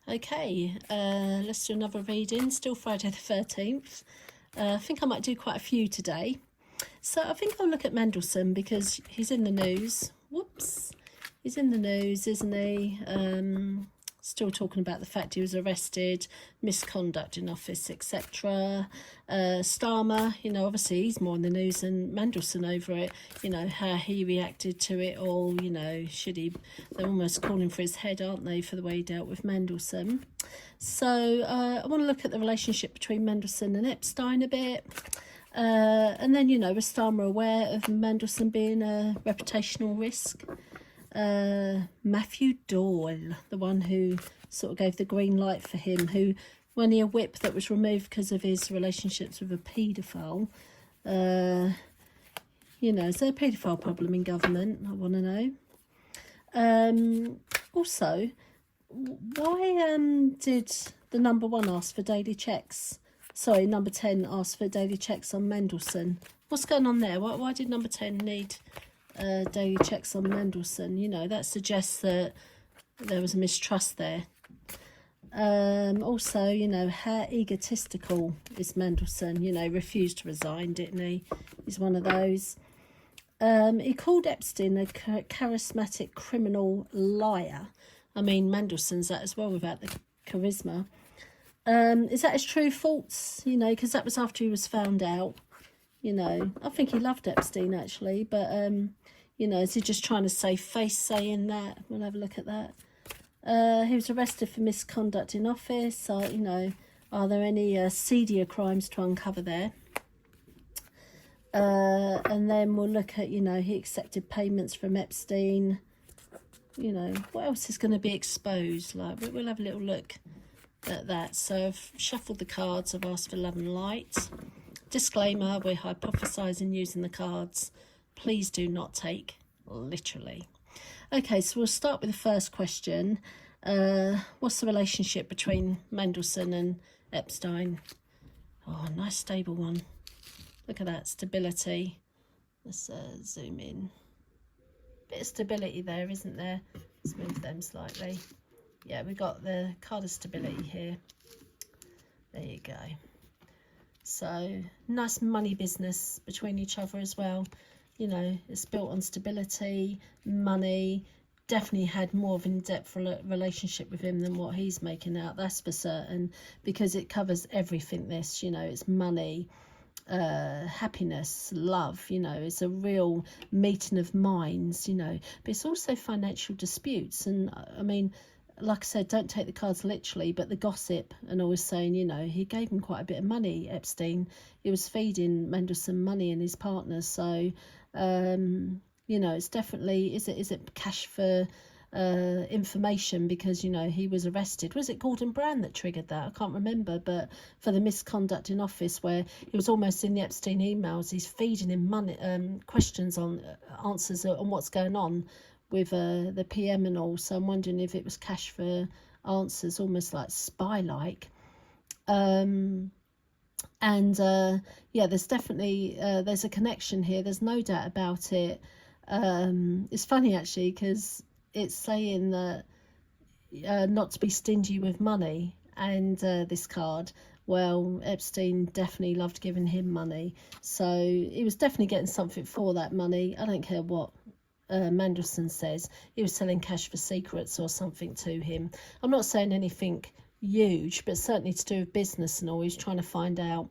Okay, let's do another reading. Still Friday the 13th. I think I might do quite a few today. So I think I'll look at Mandelson because he's in the news. Whoops. He's in the news, isn't he? Still talking about the fact he was arrested, misconduct in office, etc. Starmer, obviously he's more in the news than Mandelson over it. How he reacted to it all, they're almost calling for his head, aren't they, for the way he dealt with Mandelson. So I want to look at the relationship between Mandelson and Epstein a bit. And then, was Starmer aware of Mandelson being a reputational risk? Matthew Doyle, the one who sort of gave the green light for him, who, when he a whip that was removed because of his relationships with a paedophile. Is there a paedophile problem in government? I want to know. Also, why did the number 1 ask for daily checks? Sorry, number 10 asked for daily checks on Mandelson. What's going on there? Why did number 10 need daily checks on Mandelson? That suggests that there was a mistrust there. Also, how egotistical is Mandelson? Refused to resign, didn't he? He's one of those. He called Epstein a charismatic criminal liar. I mean, Mandelson's that as well without the charisma. Is that his true faults? Because that was after he was found out. I think he loved Epstein actually, but is he just trying to save face saying that? We'll have a look at that. He was arrested for misconduct in office. Are there any seedier crimes to uncover there? And then we'll look at, he accepted payments from Epstein. What else is going to be exposed? We'll have a little look at that. So I've shuffled the cards. I've asked for love and light. Disclaimer, we're hypothesising using the cards. Please do not take literally. Okay, so we'll start with the first question. What's the relationship between Mandelson and Epstein? Oh, nice stable one. Look at that, stability. Let's zoom in. Bit of stability there, isn't there? Let's move them slightly. Yeah, we got the card of stability here. There you go. So, nice money business between each other as well. It's built on stability, money. Definitely had more of an in-depth relationship with him than what he's making out, that's for certain, because it covers everything. This, it's money, happiness, love, it's a real meeting of minds, but it's also financial disputes. And I mean, like I said, don't take the cards literally, but the gossip and always saying, he gave him quite a bit of money, Epstein. He was feeding Mandelson money and his partners. So, it's definitely, is it cash for information? Because, he was arrested. Was it Gordon Brown that triggered that? I can't remember, but for the misconduct in office, where he was almost in the Epstein emails, he's feeding him money, questions on answers on what's going on with the PM and all. So I'm wondering if it was cash for answers, almost like spy-like. There's definitely there's a connection here. There's no doubt about it. It's funny actually, because it's saying that not to be stingy with money, and this card, well, Epstein definitely loved giving him money, so he was definitely getting something for that money. I don't care what Mandelson says. He was selling cash for secrets or something to him. I'm not saying anything huge, but certainly to do with business and all. He's trying to find out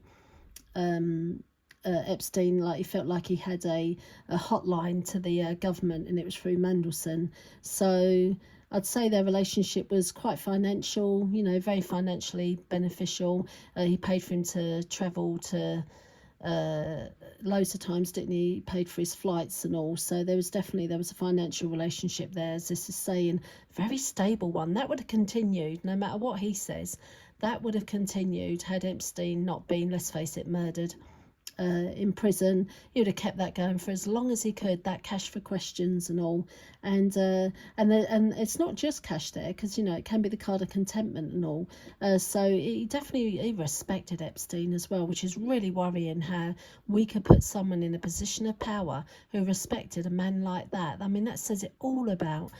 Epstein, like he felt like he had a hotline to the government, and it was through Mandelson. So I'd say their relationship was quite financial, very financially beneficial. He paid for him to travel to loads of times, didn't he? He paid for his flights and all. So there was a financial relationship there, as this is saying. Very stable one. That would have continued no matter what he says. That would have continued had Epstein not been, let's face it, murdered in prison. He would have kept that going for as long as he could, that cash for questions and all. And it's not just cash there, because it can be the card of contentment and all. So he respected Epstein as well, which is really worrying, how we could put someone in a position of power who respected a man like that. I mean, that says it all about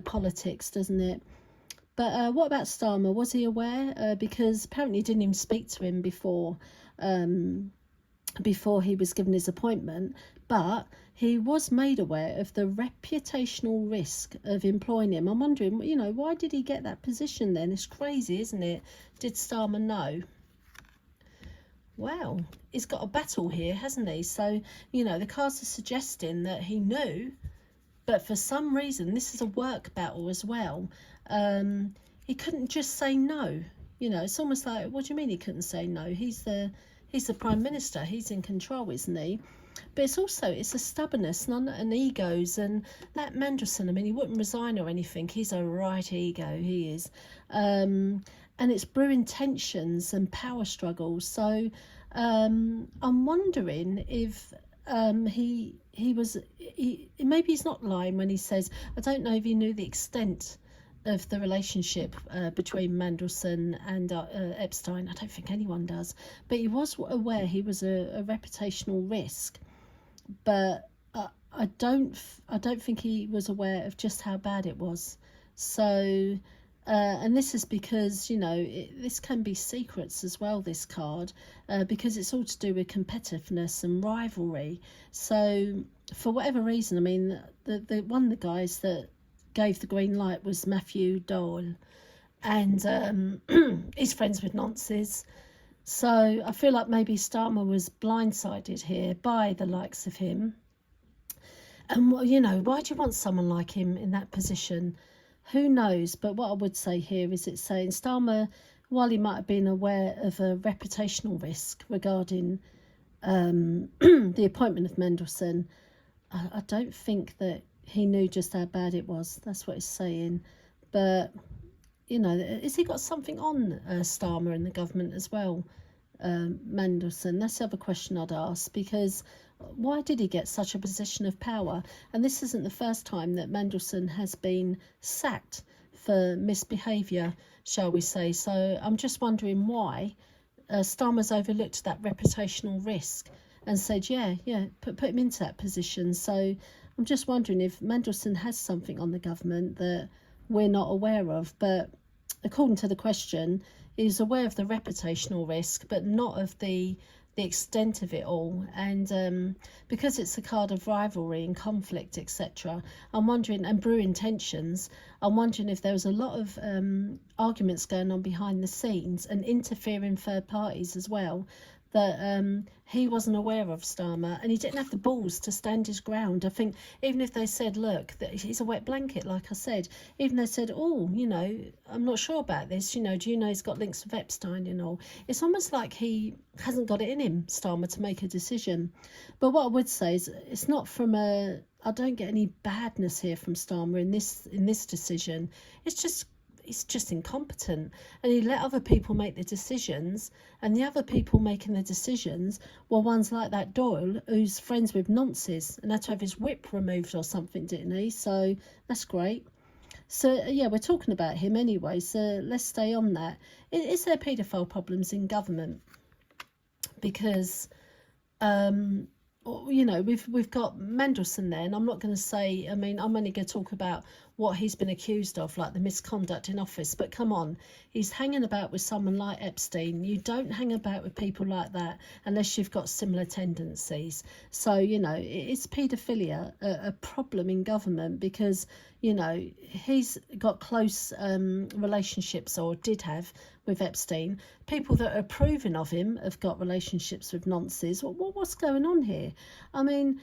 politics, doesn't it? But what about Starmer? Was he aware? Because apparently he didn't even speak to him before he was given his appointment, but he was made aware of the reputational risk of employing him. I'm wondering, why did he get that position then? It's crazy, isn't it? Did Starmer know? Well, he's got a battle here, hasn't he? So, the cards are suggesting that he knew, but for some reason, this is a work battle as well. He couldn't just say no. It's almost like, what do you mean he couldn't say no? He's the Prime Minister. He's in control, isn't he? But it's a stubbornness and egos. And that Mandelson, I mean, he wouldn't resign or anything. He's a right ego, he is. And it's brewing tensions and power struggles. So I'm wondering if maybe he's not lying when he says, I don't know if he knew the extent of the relationship between Mandelson and Epstein. I don't think anyone does, but he was aware he was a reputational risk, but I don't think he was aware of just how bad it was. So and this is because this can be secrets as well, this card, because it's all to do with competitiveness and rivalry. So for whatever reason, I mean, the one of the guys that gave the green light was Matthew Dole, and he's friends with nonces. So I feel like maybe Starmer was blindsided here by the likes of him. And why do you want someone like him in that position? Who knows? But what I would say here is it's saying Starmer, while he might have been aware of a reputational risk regarding the appointment of Mandelson, I don't think that he knew just how bad it was. That's what it's saying. But, has he got something on Starmer in the government as well, Mandelson? That's the other question I'd ask, because why did he get such a position of power? And this isn't the first time that Mandelson has been sacked for misbehaviour, shall we say. So I'm just wondering why Starmer's overlooked that reputational risk and said, put him into that position. So I'm just wondering if Mandelson has something on the government that we're not aware of. But according to the question, he's aware of the reputational risk, but not of the extent of it all. And because it's a card of rivalry and conflict, etc., I'm wondering, and brewing tensions, I'm wondering if there was a lot of arguments going on behind the scenes and interfering third parties as well, that he wasn't aware of, Starmer, and he didn't have the balls to stand his ground. I think even if they said, look, that he's a wet blanket, like I said, even they said, I'm not sure about this, do you know he's got links with Epstein, it's almost like he hasn't got it in him, Starmer, to make a decision. But what I would say is it's not from I don't get any badness here from Starmer in this decision. It's just incompetent, and he let other people make the decisions, and the other people making the decisions were ones like that Doyle, who's friends with nonces and had to have his whip removed or something, didn't he? So that's great. So we're talking about him anyway, so let's stay on that. Is there paedophile problems in government? Because we've got Mandelson there, and I'm not going to say, I'm only going to talk about what he's been accused of, like the misconduct in office, but come on, he's hanging about with someone like Epstein. You don't hang about with people like that unless you've got similar tendencies. So, is paedophilia a problem in government? Because, he's got close relationships, or did have, with Epstein. People that are approving of him have got relationships with nonces. What's going on here? I mean,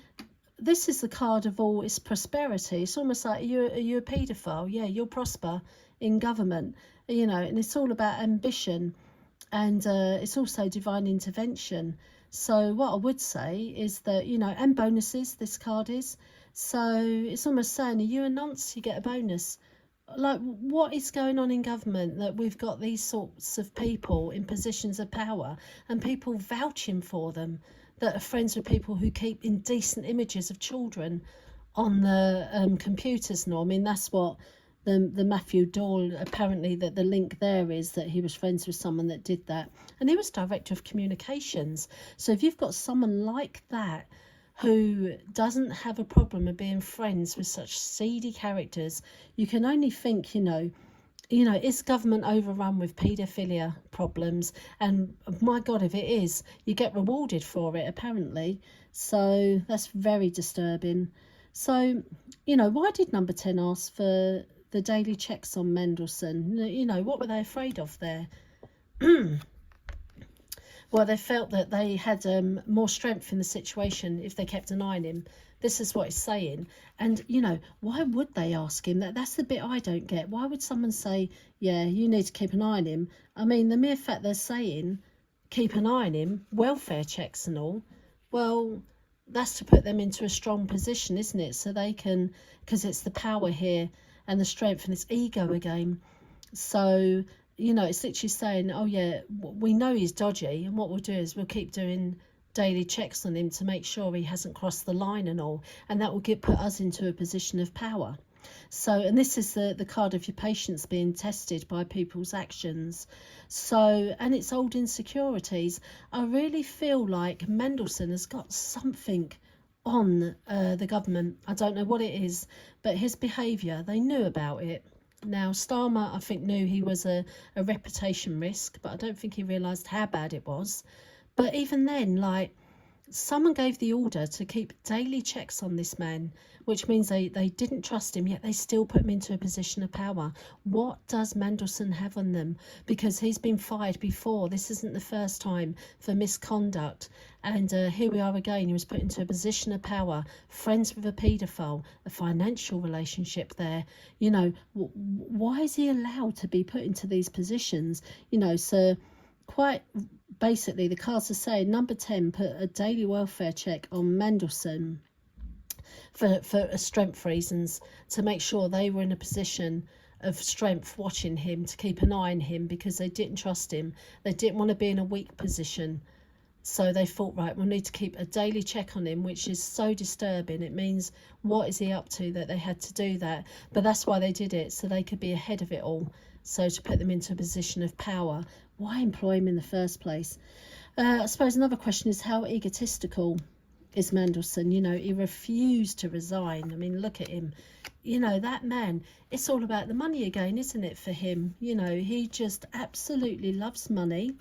this is the card of all its prosperity. It's almost like, are you a paedophile? Yeah, you'll prosper in government, and it's all about ambition, and it's also divine intervention. So what I would say is that, and bonuses, this card is. So it's almost saying, are you a nonce? You get a bonus. Like, what is going on in government that we've got these sorts of people in positions of power and people vouching for them, that are friends with people who keep indecent images of children on the computers? No, I mean, that's what the Matthew Dole, apparently, that the link there is that he was friends with someone that did that, and he was director of communications. So if you've got someone like that who doesn't have a problem of being friends with such seedy characters, you can only think, you know, is government overrun with paedophilia problems? And my God, if it is, you get rewarded for it, apparently. So that's very disturbing. So, you know, why did number 10 ask for the daily checks on Mandelson? You know, what were they afraid of there? Well, they felt that they had more strength in the situation if they kept an eye on him. This is what it's saying. And, you know, why would they ask him? That's the bit I don't get. Why would someone say, yeah, you need to keep an eye on him? I mean, the mere fact they're saying, keep an eye on him, welfare checks and all, well, that's to put them into a strong position, isn't it? So they can, because it's the power here and the strength, and it's ego again. So, you know, it's literally saying, oh yeah, we know he's dodgy, and what we'll do is we'll keep doing daily checks on him to make sure he hasn't crossed the line and all, and that will put us into a position of power. So, and this is the card of your patience being tested by people's actions. So, and it's old insecurities. I really feel like Mandelson has got something on the government. I don't know what it is, but his behaviour, they knew about it. Now, Starmer, I think, knew he was a reputation risk, but I don't think he realised how bad it was. But even then, like, someone gave the order to keep daily checks on this man, which means they didn't trust him, yet they still put him into a position of power. What does Mandelson have on them? Because he's been fired before. This isn't the first time for misconduct. And here we are again. He was put into a position of power, friends with a paedophile, a financial relationship there. You know, why is he allowed to be put into these positions? You know, so quite basically the cards are saying number 10 put a daily welfare check on Mandelson for strength reasons, to make sure they were in a position of strength watching him, to keep an eye on him, because they didn't trust him. They didn't want to be in a weak position. So they thought, right, we'll need to keep a daily check on him, which is so disturbing. It means, what is he up to that they had to do that? But that's why they did it, so they could be ahead of it all. So to put them into a position of power. Why employ him in the first place? I suppose another question is, how egotistical is Mandelson? You know, he refused to resign. I mean, look at him. You know, that man, it's all about the money again, isn't it, for him? You know, he just absolutely loves money.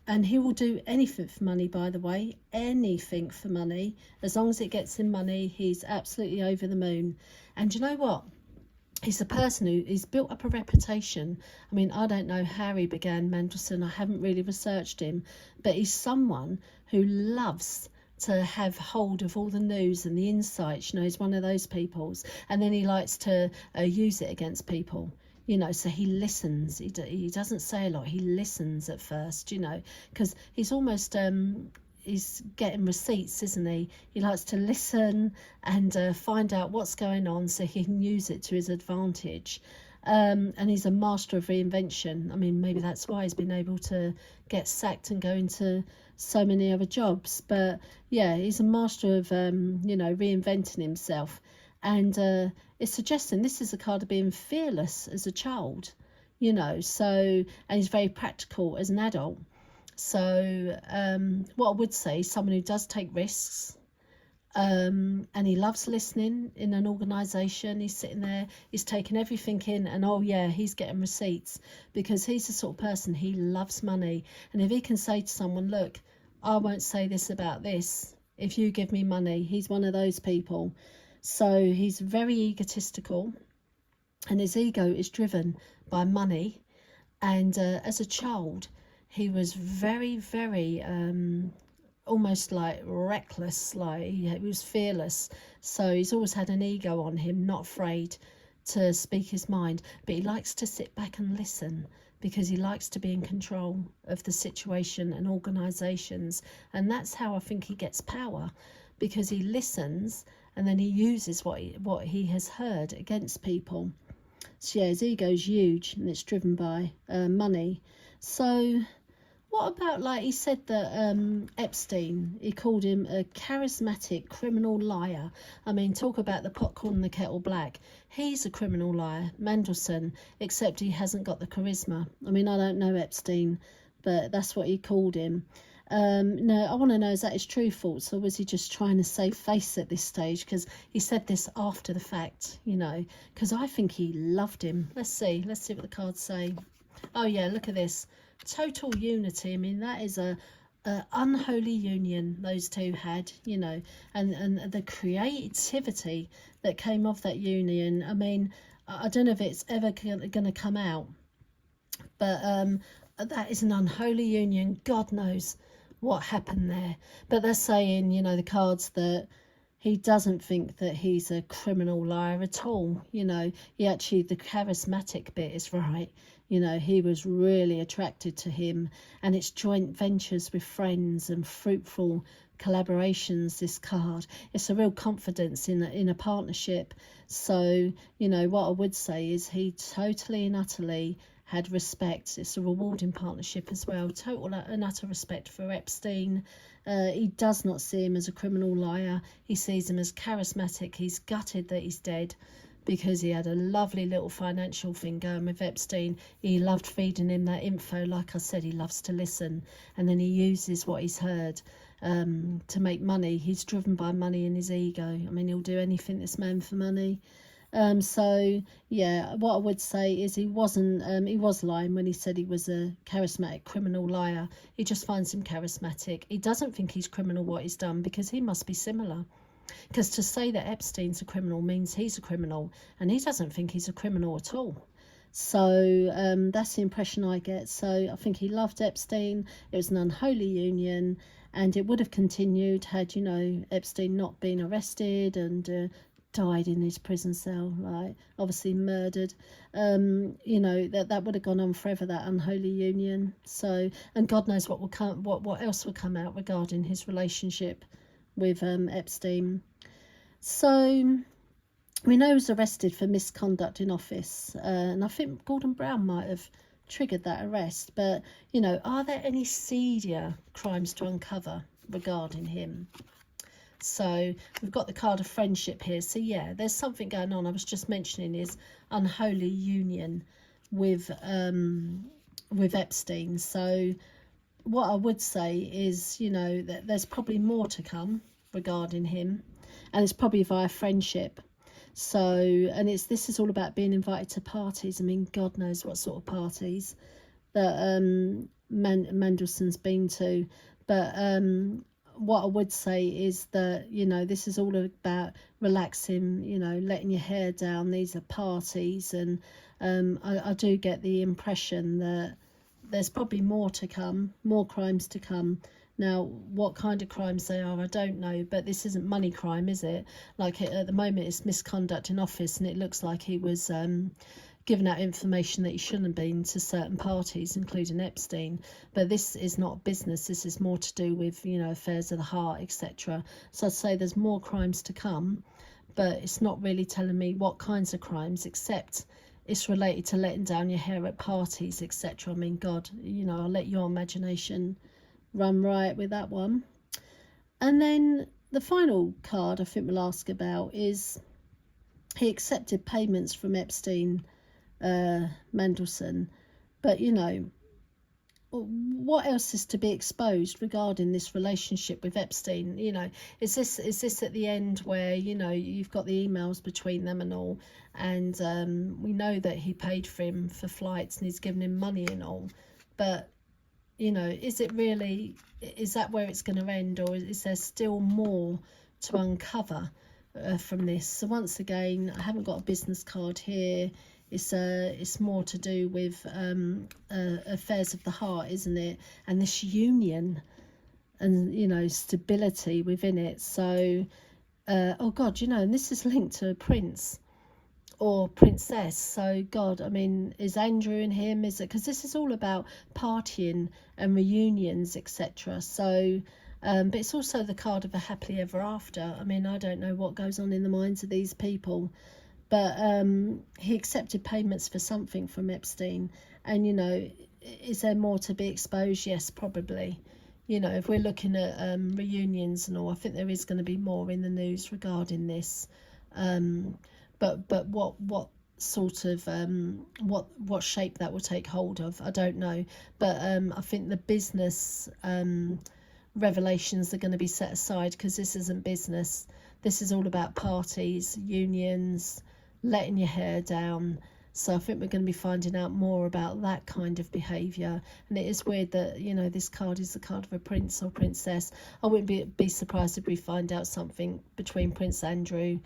And he will do anything for money, by the way, anything for money. As long as it gets him money, he's absolutely over the moon. And you know what? He's a person he's built up a reputation. I mean, I don't know how he began, Mandelson. I haven't really researched him. But he's someone who loves to have hold of all the news and the insights. You know, he's one of those peoples. And then he likes to use it against people. You know, so he listens. He doesn't say a lot. He listens at first, you know, because he's almost, he's getting receipts, isn't he? He likes to listen and find out what's going on so he can use it to his advantage. And he's a master of reinvention. I mean, maybe that's why he's been able to get sacked and go into so many other jobs. But yeah, he's a master of, you know, reinventing himself. And it's suggesting this is a card of being fearless as a child, you know, so, and he's very practical as an adult. So what I would say, someone who does take risks, and he loves listening in an organisation. He's sitting there, he's taking everything in, and oh yeah, he's getting receipts, because he's the sort of person, he loves money. And if he can say to someone, look, I won't say this about this if you give me money, he's one of those people. So he's very egotistical, and his ego is driven by money. And as a child, he was very, very almost like reckless, like he was fearless. So he's always had an ego on him, not afraid to speak his mind. But he likes to sit back and listen, because he likes to be in control of the situation and organisations. And that's how I think he gets power, because he listens and then he uses what he has heard against people. So yeah, his ego's huge, and it's driven by money. So what about, like, he said that Epstein, he called him a charismatic criminal liar. I mean, talk about the popcorn and the kettle black. He's a criminal liar, Mandelson, except he hasn't got the charisma. I mean, I don't know Epstein, but that's what he called him. No, I want to know, is that his true thoughts, or was he just trying to save face at this stage? Because he said this after the fact, you know, because I think he loved him. Let's see what the cards say. Oh yeah, look at this. Total unity. I mean, that is a unholy union those two had, you know, and the creativity that came of that union. I mean, I don't know if it's ever going to come out, but that is an unholy union. God knows what happened there. But they're saying, you know, the cards, that he doesn't think that he's a criminal liar at all. You know, he actually, the charismatic bit is right. You know, he was really attracted to him, and it's joint ventures with friends and fruitful collaborations. This card, it's a real confidence in a partnership. So, you know, what I would say is he totally and utterly had respect. It's a rewarding partnership as well. Total and utter respect for Epstein. He does not see him as a criminal liar. He sees him as charismatic. He's gutted that he's dead, because he had a lovely little financial thing going with Epstein. He loved feeding him that info. Like I said, he loves to listen, and then he uses what he's heard to make money. He's driven by money and his ego. I mean, he'll do anything, this man, for money. So yeah, what I would say is he wasn't, he was lying when he said he was a charismatic criminal liar. He just finds him charismatic. He doesn't think he's criminal what he's done, because he must be similar. Because to say that Epstein's a criminal means he's a criminal, and he doesn't think he's a criminal at all. So that's the impression I get. So I think he loved Epstein. It was an unholy union, and it would have continued had, you know, Epstein not been arrested and died in his prison cell, right? Obviously murdered. You know, that would have gone on forever, that unholy union. So, and God knows what will come, what else will come out regarding his relationship with Epstein. So we know he was arrested for misconduct in office, and I think Gordon Brown might have triggered that arrest. But, you know, are there any seedier crimes to uncover regarding him? So we've got the card of friendship here. So yeah, there's something going on. I was just mentioning his unholy union with Epstein. So what I would say is, you know, that there's probably more to come regarding him, and it's probably via friendship. So, and this is all about being invited to parties. I mean, God knows what sort of parties that Mandelson's been to. But what I would say is that, you know, this is all about relaxing, you know, letting your hair down. These are parties, and I do get the impression that there's probably more to come, more crimes to come. Now, what kind of crimes they are, I don't know, but this isn't money crime, is it? Like, at the moment, it's misconduct in office, and it looks like he was giving out information that he shouldn't have been to certain parties, including Epstein. But this is not business. This is more to do with, you know, affairs of the heart, etc. So I'd say there's more crimes to come, but it's not really telling me what kinds of crimes, except it's related to letting down your hair at parties, etc. I mean, God, you know, I'll let your imagination run riot with that one. And then the final card I think we'll ask about is he accepted payments from Epstein, Mandelson, but, you know, what else is to be exposed regarding this relationship with Epstein? You know, is this at the end where, you know, you've got the emails between them and all, and we know that he paid for him for flights and he's given him money and all, but, you know, is it really, is that where it's going to end, or is there still more to uncover from this? So once again, I haven't got a business card here. It's more to do with affairs of the heart, isn't it? And this union, and, you know, stability within it. So, oh God, you know, and this is linked to a prince or princess. So God, I mean, is Andrew and him? Is it, because this is all about partying and reunions, etc. So, but it's also the card of a happily ever after. I mean, I don't know what goes on in the minds of these people. But he accepted payments for something from Epstein. And, you know, is there more to be exposed? Yes, probably. You know, if we're looking at reunions and all, I think there is going to be more in the news regarding this. But what sort of, what shape that will take hold of, I don't know. But I think the business revelations are going to be set aside, because this isn't business. This is all about parties, unions, letting your hair down. So I think we're going to be finding out more about that kind of behaviour. And it is weird that, you know, this card is the card of a prince or princess. I wouldn't be surprised if we find out something between Prince Andrew,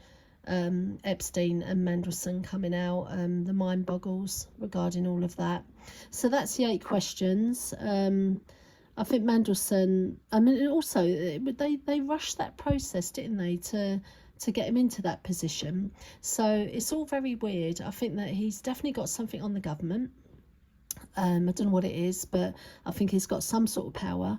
Epstein and Mandelson coming out. The mind boggles regarding all of that. So that's the 8 questions. I think Mandelson, I mean, also they rushed that process, didn't they, to get him into that position. So it's all very weird. I think that he's definitely got something on the government. I don't know what it is, but I think he's got some sort of power,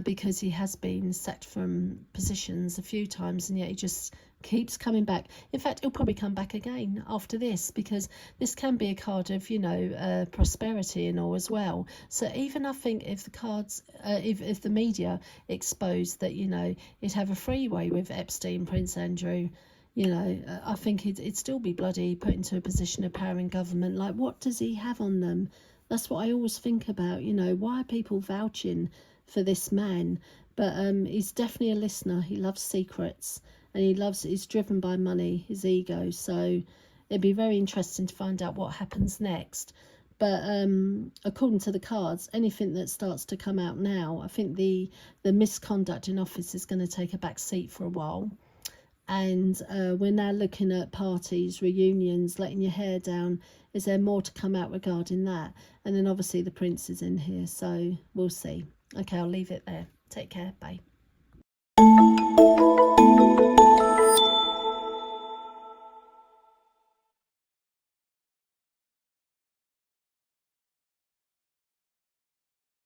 because he has been sacked from positions a few times, and yet he just keeps coming back. In fact, he'll probably come back again after this, because this can be a card of, you know, prosperity and all as well. So even I think if the cards, if the media exposed that, you know, he'd have a freeway with Epstein, Prince Andrew, you know, I think he'd still be bloody put into a position of power in government. Like, what does he have on them? That's what I always think about, you know, why are people vouching for this man? But he's definitely a listener. He loves secrets, and he's driven by money, his ego. So it'd be very interesting to find out what happens next. But according to the cards, anything that starts to come out now, I think the misconduct in office is going to take a back seat for a while. And we're now looking at parties, reunions, letting your hair down. Is there more to come out regarding that? And then obviously the prince is in here, so we'll see. Okay, I'll leave it there. Take care. Bye.